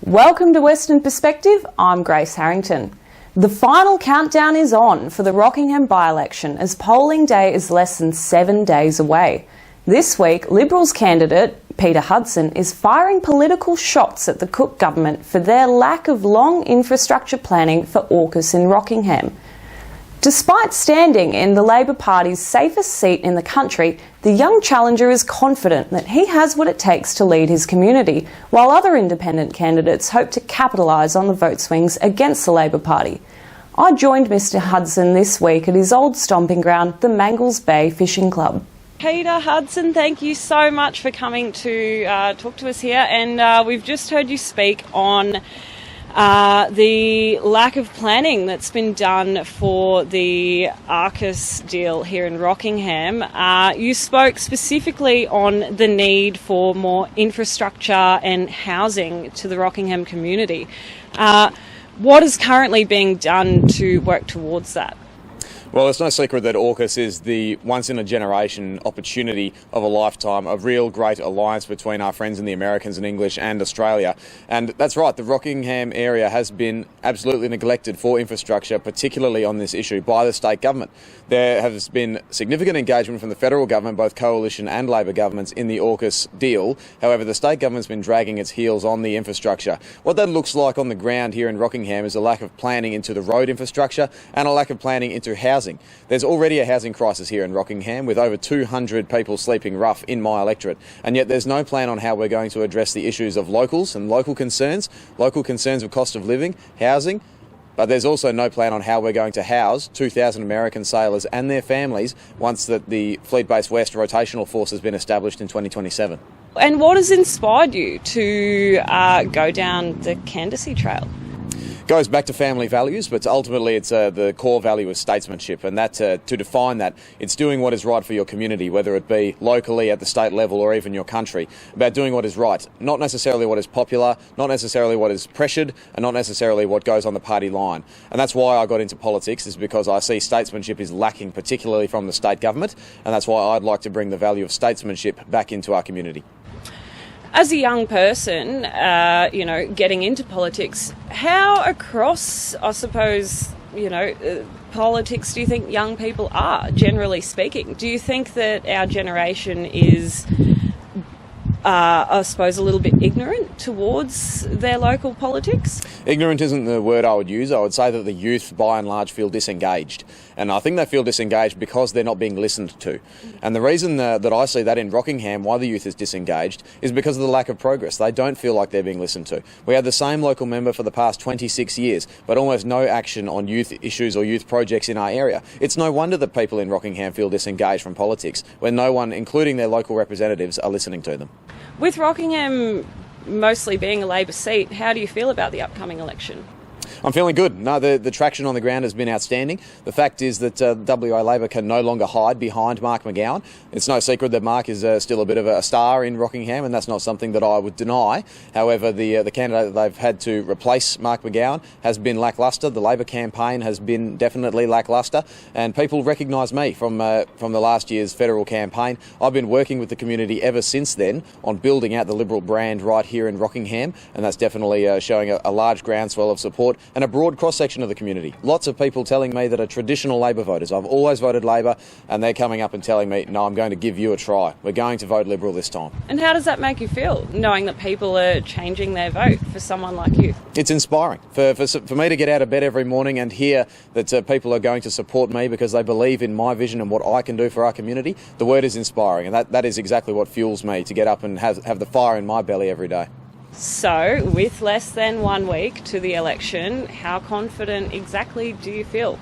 Welcome to Western Perspective, I'm Grace Harrington. The final countdown is on for the Rockingham By-Election as polling day is less than 7 days away. This week, Liberals candidate Peter Hudson is firing political shots at the Cook government for their lack of long infrastructure planning for AUKUS in Rockingham. Despite standing in the Labor Party's safest seat in the country, the young challenger is confident that he has what it takes to lead his community, while other independent candidates hope to capitalise on the vote swings against the Labor Party. I joined Mr Hudson this week at his old stomping ground, the Mangles Bay Fishing Club. Peter Hudson, thank you so much for coming to talk to us here, and we've just heard you speak on the lack of planning that's been done for the AUKUS deal here in Rockingham. You spoke specifically on the need for more infrastructure and housing to the Rockingham community. What is currently being done to work towards that? Well, it's no secret that AUKUS is the once-in-a-generation opportunity of a lifetime, a real great alliance between our friends in the Americans and English and Australia. And that's right, the Rockingham area has been absolutely neglected for infrastructure, particularly on this issue, by the state government. There has been significant engagement from the federal government, both coalition and Labor governments, in the AUKUS deal. However, the state government's been dragging its heels on the infrastructure. What that looks like on the ground here in Rockingham is a lack of planning into the road infrastructure and a lack of planning into housing. There's already a housing crisis here in Rockingham with over 200 people sleeping rough in my electorate, and yet there's no plan on how we're going to address the issues of locals and local concerns of cost of living, housing, but there's also no plan on how we're going to house 2,000 American sailors and their families once the Fleet Base West rotational force has been established in 2027. And what has inspired you to go down the candidacy trail? Goes back to family values, but ultimately it's the core value of statesmanship, and that to define that, it's doing what is right for your community, whether it be locally, at the state level, or even your country, about doing what is right, not necessarily what is popular, not necessarily what is pressured, and not necessarily what goes on the party line. And that's why I got into politics, is because I see statesmanship is lacking, particularly from the state government, and that's why I'd like to bring the value of statesmanship back into our community. As a young person, getting into politics, how across, I suppose, politics do you think young people are, generally speaking? Do you think that our generation is, I suppose, a little bit ignorant towards their local politics? Ignorant isn't the word I would use. I would say that the youth, by and large, feel disengaged. And I think they feel disengaged because they're not being listened to. And the reason that I see that in Rockingham, why the youth is disengaged, is because of the lack of progress. They don't feel like they're being listened to. We had the same local member for the past 26 years, but almost no action on youth issues or youth projects in our area. It's no wonder that people in Rockingham feel disengaged from politics, when no one, including their local representatives, are listening to them. With Rockingham mostly being a Labor seat, how do you feel about the upcoming election? I'm feeling good. No, the traction on the ground has been outstanding. The fact is that WA Labor can no longer hide behind Mark McGowan. It's no secret that Mark is still a bit of a star in Rockingham, and that's not something that I would deny. However, the candidate that they've had to replace Mark McGowan has been lacklustre. The Labor campaign has been definitely lacklustre, and people recognise me from the last year's federal campaign. I've been working with the community ever since then on building out the Liberal brand right here in Rockingham, and that's definitely showing a large groundswell of support and a broad cross-section of the community. Lots of people telling me that are traditional Labor voters. I've always voted Labor, and they're coming up and telling me, no, I'm going to give you a try. We're going to vote Liberal this time. And how does that make you feel, knowing that people are changing their vote for someone like you? It's inspiring. For me to get out of bed every morning and hear that people are going to support me because they believe in my vision and what I can do for our community, the word is inspiring, and that is exactly what fuels me to get up and have the fire in my belly every day. So, with less than 1 week to the election, how confident exactly do you feel?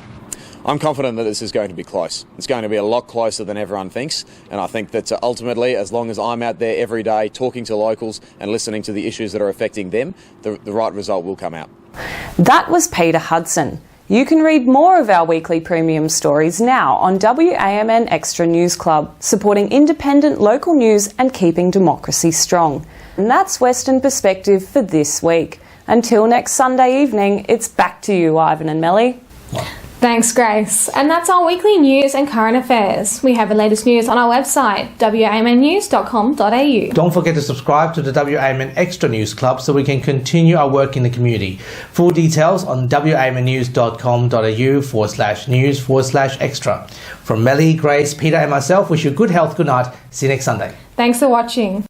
I'm confident that this is going to be close. It's going to be a lot closer than everyone thinks, and I think that ultimately, as long as I'm out there every day talking to locals and listening to the issues that are affecting them, the right result will come out. That was Peter Hudson. You can read more of our weekly premium stories now on WAMN Extra News Club, supporting independent local news and keeping democracy strong. And that's Western Perspective for this week. Until next Sunday evening, it's back to you, Ivan and Melly. Thanks, Grace. And that's our weekly news and current affairs. We have the latest news on our website, wamnnews.com.au. Don't forget to subscribe to the WAMN Extra News Club so we can continue our work in the community. Full details on wamnnews.com.au/news/extra. From Melly, Grace, Peter and myself, wish you good health, good night. See you next Sunday. Thanks for watching.